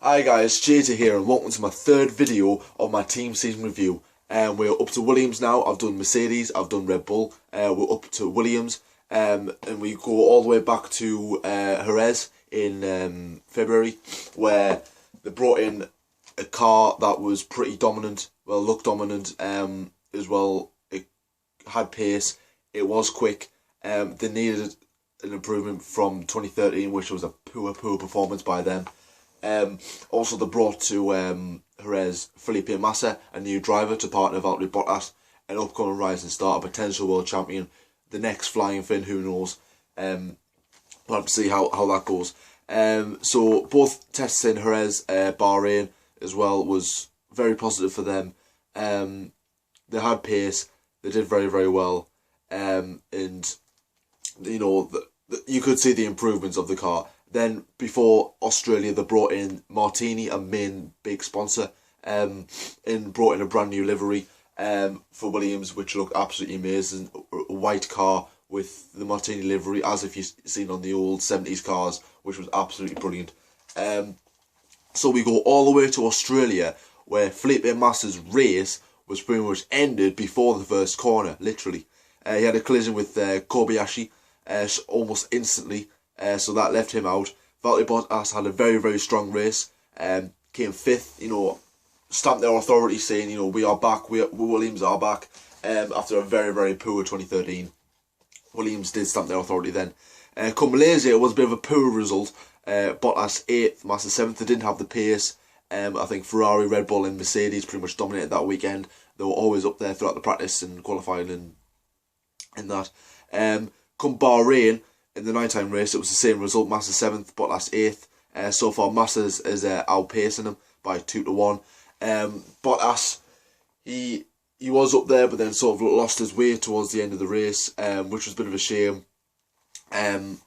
Hi guys, JJ here and welcome to my third video of my team season review. We're up to Williams now. I've done Mercedes, I've done Red Bull, we're up to Williams, and we go all the way back to Jerez in February, where they brought in a car that was pretty dominant, looked dominant, as well. It had pace, it was quick. They needed an improvement from 2013, which was a poor performance by them. Also, they brought to Jerez Felipe Massa, a new driver to partner Valtteri Bottas, an upcoming rising star, a potential world champion, the next flying Finn, who knows. We'll have to see how that goes. So both tests in Jerez, Bahrain as well, was very positive for them. They had pace, they did very well, and you know you could see the improvements of the car. Then before Australia, they brought in Martini, a main big sponsor, and brought in a brand new livery for Williams, which looked absolutely amazing. A white car with the Martini livery, as if you've seen on the old 70s cars, which was absolutely brilliant. So we go all the way to Australia, where Felipe Massa's race was pretty much ended before the first corner, literally. He had a collision with Kobayashi almost instantly. So that left him out. Valtteri Bottas had a very strong race. Came fifth. Stamped their authority, saying, we are back. We Williams are back. After a very poor 2013, Williams did stamp their authority then. Come Malaysia, it was a bit of a poor result. Bottas 8th, Massa 7th. They didn't have the pace. I think Ferrari, Red Bull, and Mercedes pretty much dominated that weekend. They were always up there throughout the practice and qualifying and that. Come Bahrain, in the nighttime race, it was the same result. Massa 7th, Bottas 8th. So far, Massa is outpacing him by 2-1. Bottas, he was up there, but then sort of lost his way towards the end of the race, which was a bit of a shame.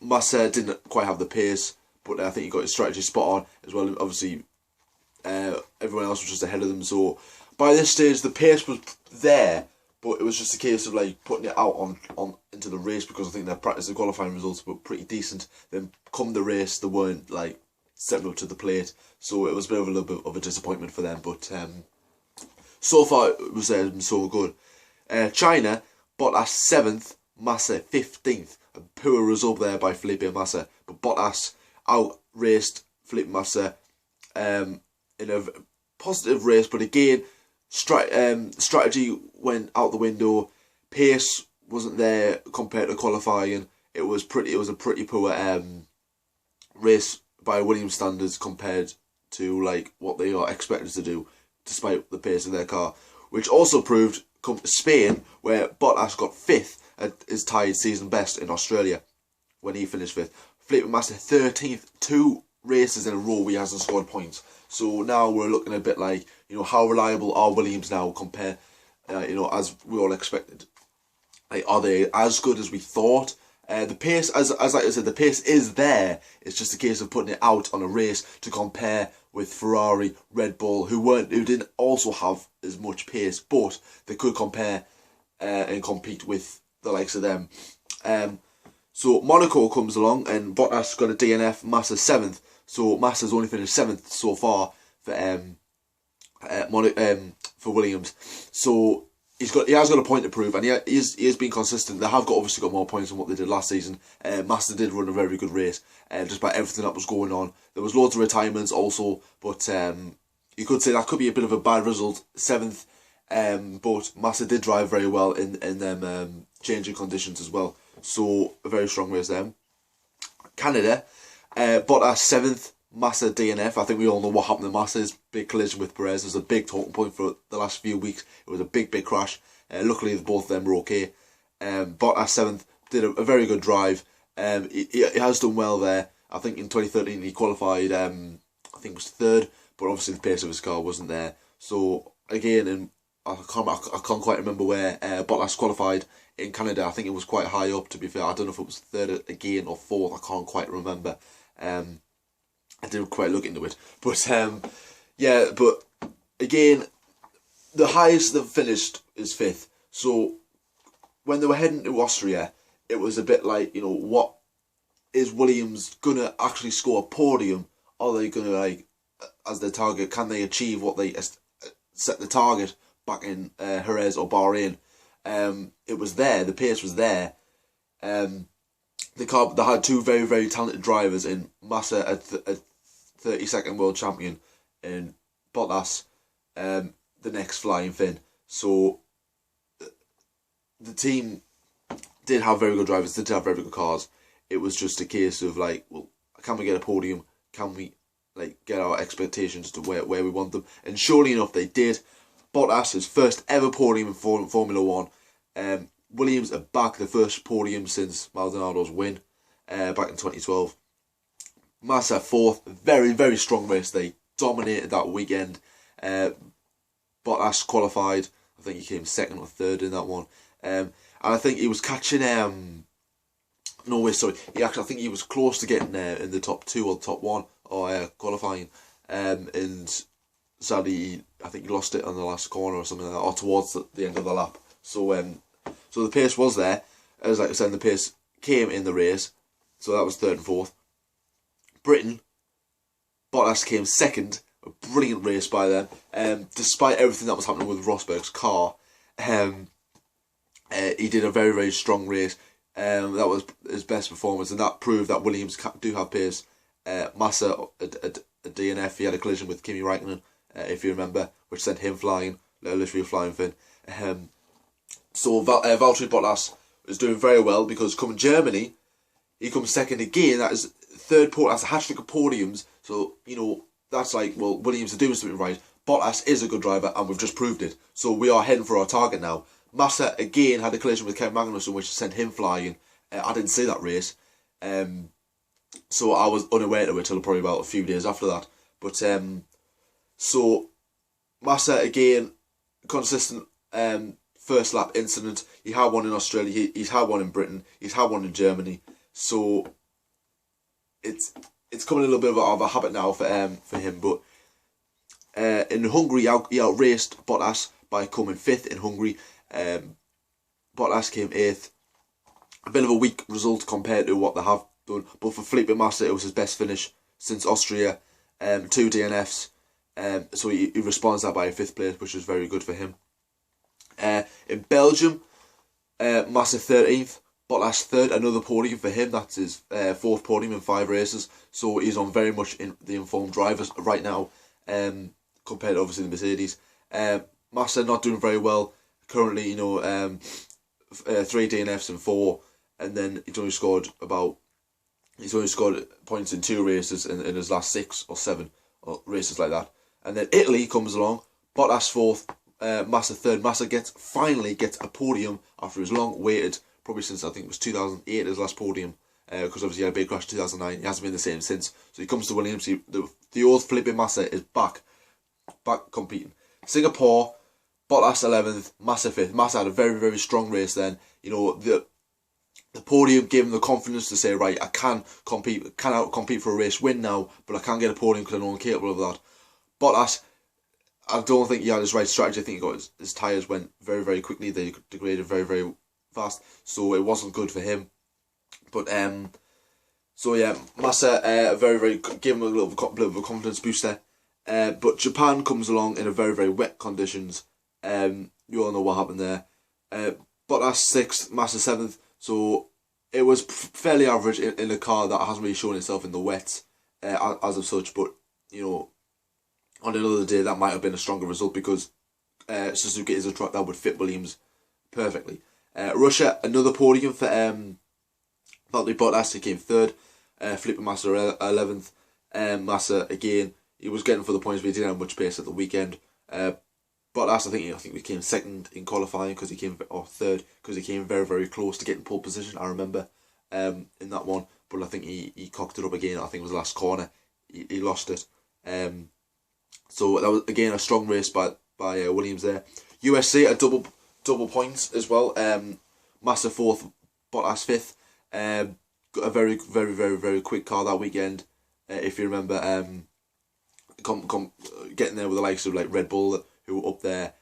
Massa didn't quite have the pace, but I think he got his strategy spot on as well. Obviously, everyone else was just ahead of them. So by this stage, the pace was there, but it was just a case of putting it out on into the race, because I think their practice and qualifying results were pretty decent. Then come the race, they weren't stepping up to the plate, so it was a little bit of a disappointment for them. But so far it was so good. China, Bottas 7th, Massa 15th. A poor result there by Felipe Massa, but Bottas out-raced Felipe Massa in a positive race, but again, strategy went out the window. Pace wasn't there compared to qualifying. It was a pretty poor race by Williams standards compared to what they are expected to do, despite the pace of their car. Which also proved, come to Spain, where Bottas got 5th at his tied season best in Australia when he finished 5th. Felipe Massa 13th, 2 races in a row where he hasn't scored points. So now we're looking a bit how reliable are Williams now compared, as we all expected. Are they as good as we thought? The pace, as I said, the pace is there. It's just a case of putting it out on a race to compare with Ferrari, Red Bull, who didn't also have as much pace, but they could compare and compete with the likes of them. So Monaco comes along and Bottas got a DNF, Massa 7th. So Massa's only finished 7th so far for Williams. So he has got a point to prove, and he has been consistent. They have obviously got more points than what they did last season. Massa did run a very good race, despite everything that was going on. There was loads of retirements also, but you could say that could be a bit of a bad result. 7th, but Massa did drive very well in them changing conditions as well. So a very strong race then. Canada, Bottas 7th, Massa DNF. I think we all know what happened to Massa's big collision with Perez. It was a big talking point for the last few weeks. It was a big crash. Luckily, both of them were okay. Bottas 7th did a very good drive. He has done well there. I think in 2013 he qualified, I think it was 3rd, but obviously the pace of his car wasn't there. So again, I can't quite remember where Bottas qualified in Canada. I think it was quite high up, to be fair. I don't know if it was 3rd again or 4th. I can't quite remember. I didn't quite look into it. But but again, the highest they've finished is 5th. So when they were heading to Austria, it was a bit what is Williams gonna actually score a podium? Are they gonna as their target. Can they achieve what they set the target back in Jerez or Bahrain? It was there. The pace was there. They had two very, very talented drivers in Massa, a 32nd world champion, and Bottas, the next flying Finn. So the team did have very good drivers, did have very good cars. It was just a case of like, well, can we get a podium? Can we get our expectations to where we want them? And surely enough, they did. Bottas, his first ever podium in Formula 1. Williams are back, the first podium since Maldonado's win back in 2012. Massa fourth, very, very strong race. They dominated that weekend. Bottas qualified. I think he came second or third in that one. And I think he was catching... I think he was close to getting in the top two or top one or qualifying. And sadly, I think he lost it on the last corner or something like that, or towards the end of the lap. So the pace was there. As like I said, the pace came in the race. So that was third and fourth. Britain, Bottas came second. A brilliant race by them. Despite everything that was happening with Rosberg's car, he did a very, very strong race. That was his best performance, and that proved that Williams do have pace. Massa, a DNF, he had a collision with Kimi Raikkonen, if you remember, which sent him flying, literally a flying Finn. So Valtteri Bottas is doing very well, because coming Germany, he comes second again. That is third podium. That's a hat-trick of podiums. So, that's like, well, Williams are doing something right. Bottas is a good driver, and we've just proved it. So we are heading for our target now. Massa again had a collision with Kevin Magnussen, which sent him flying. I didn't see that race, so I was unaware of it until probably about a few days after that. But so Massa again, consistent first lap incident. He had one in Australia. He's had one in Britain. He's had one in Germany. So it's coming a little bit of a habit now for him. But in Hungary, he outraced Bottas by coming fifth in Hungary. Bottas came 8th. A bit of a weak result compared to what they have done, but for Felipe Massa it was his best finish since Austria. 2 DNFs, so he responds that by a 5th place, which was very good for him. In Belgium, Massa 13th, Bottas 3rd, another podium for him. That's his 4th podium in 5 races, so he's on very much in the informed drivers right now, compared to obviously the Mercedes. Massa not doing very well currently, 3 DNFs and 4, and then he's only scored points in 2 races in his last 6 or 7 or races like that. And then Italy comes along, Bottas 4th, Massa 3rd. Massa finally gets a podium after his long waited, probably since I think it was 2008 his last podium, because obviously he had a big crash in 2009. He hasn't been the same since. So he comes to Williams. The old Felipe Massa is back competing. Singapore, Bottas 11th, Massa 5th. Massa had a very, very strong race then. The podium gave him the confidence to say, right, I can out-compete for a race win now, but I can't get a podium because I know I'm capable of that. Bottas, I don't think he had his right strategy. I think his tyres went very, very quickly. They degraded very, very fast, so it wasn't good for him. But, Massa, very, very, gave him a little bit of a confidence booster. But Japan comes along in a very, very wet conditions. You all know what happened there. Bottas 6th, Massa 7th. So it was fairly average in a car that hasn't really shown itself in the wet as of such. But on another day that might have been a stronger result, because Suzuki is a truck that would fit Williams perfectly. Russia, another podium for Valtteri Bottas. He came 3rd. Felipe Massa 11th. Massa again, he was getting for the points, but he didn't have much pace at the weekend. Bottas, I think we came 2nd in qualifying because he came, or 3rd because he came very, very close to getting pole position. I remember in that one, but I think he cocked it up again. I think it was the last corner. He lost it. So that was again a strong race by Williams there. USA a double points as well. Massa 4th, Bottas 5th. Got a very, very, very, very quick car that weekend. If you remember, getting there with the likes of like Red Bull, who were up there,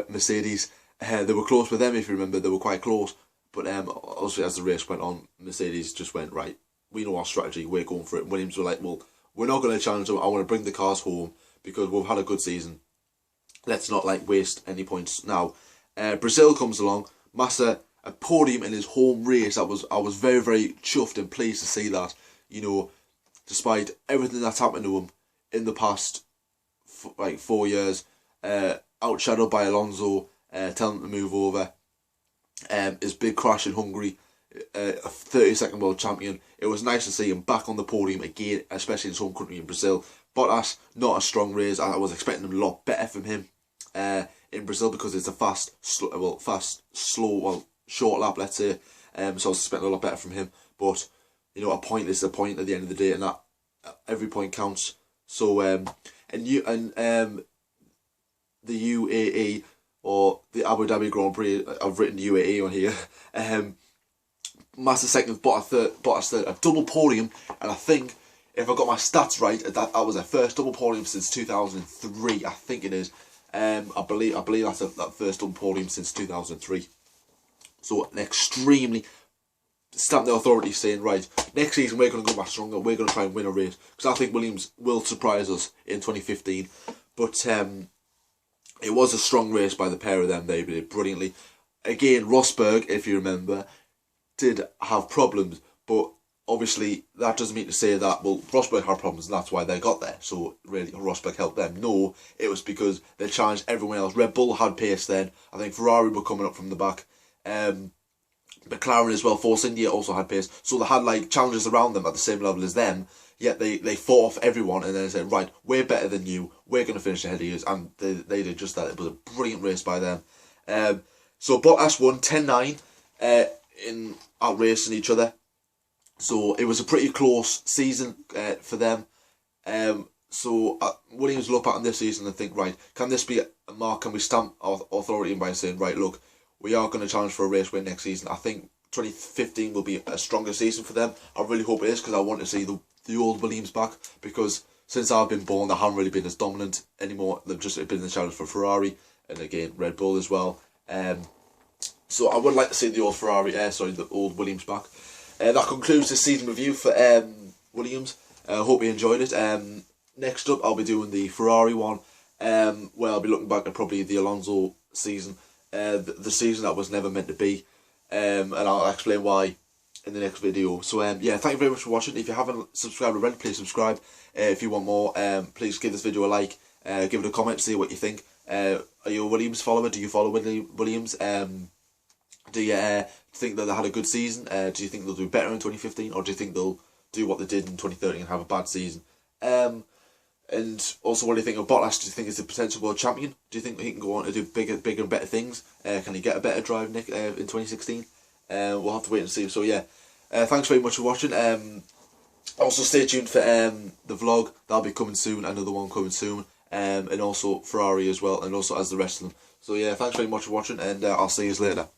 Mercedes. They were close with them, if you remember. They were quite close, but obviously as the race went on, Mercedes just went, right, we know our strategy, we're going for it. Williams were like, well, we're not going to challenge them. I want to bring the cars home because we've had a good season. Let's not like waste any points now. Brazil comes along. Massa, a podium in his home race. I was very, very chuffed and pleased to see that. You know, despite everything that's happened to him in the past, like 4 years, outshadowed by Alonso, telling him to move over. His big crash in Hungary, a 32nd world champion. It was nice to see him back on the podium again, especially in his home country in Brazil. Bottas, not a strong race. I was expecting a lot better from him in Brazil because it's a short lap, let's say. So I was expecting a lot better from him. But you know, a point is a point at the end of the day, and that every point counts. So the UAE, or the Abu Dhabi Grand Prix, I've written UAE on here. Massa second, Bottas third, a double podium, and I think if I got my stats right, that was their first double podium since 2003. I think it is. I believe that's that first double podium since 2003. So an extremely stamp the authority saying, right, next season we're going to go back stronger. We're going to try and win a race, because I think Williams will surprise us in 2015. But it was a strong race by the pair of them. They did brilliantly. Again, Rosberg, if you remember, did have problems, but obviously that doesn't mean to say that, well, Rosberg had problems and that's why they got there, so really Rosberg helped them. No, it was because they challenged everyone else. Red Bull had pace then. I think Ferrari were coming up from the back. McLaren as well, Force India also had pace, so they had like challenges around them at the same level as them, yet they fought off everyone and then said, right, we're better than you, we're going to finish ahead of you, and they did just that. It was a brilliant race by them. So Bottas won 10-9 in outracing each other, so it was a pretty close season for them. So Williams look back on this season and think, right, can this be a mark? Can we stamp our authority in by saying, right, look, we are going to challenge for a race win next season? I think 2015 will be a stronger season for them. I really hope it is, because I want to see the old Williams back, because since I've been born, they haven't really been as dominant anymore. They've just been the challenge for Ferrari, and again Red Bull as well. So I would like to see the old Williams back. That concludes this season review for Williams. I hope you enjoyed it. Next up, I'll be doing the Ferrari one, where I'll be looking back at probably the Alonso season, the season that was never meant to be, and I'll explain why in the next video. So yeah, thank you very much for watching. If you haven't subscribed already, please subscribe. If you want more, please give this video a like, give it a comment, see what you think. Are you a Williams follower? Do you follow Williams? Do you think that they had a good season? Do you think they'll do better in 2015, or do you think they'll do what they did in 2013 and have a bad season? And also, what do you think of Bottas? Do you think he's a potential world champion? Do you think he can go on to do bigger and better things? Can he get a better drive, Nick, in 2016? We'll have to wait and see. So yeah, thanks very much for watching. Also stay tuned for the vlog. That'll be coming soon. Another one coming soon. And also Ferrari as well, and also as the rest of them. So yeah, thanks very much for watching, and I'll see you later.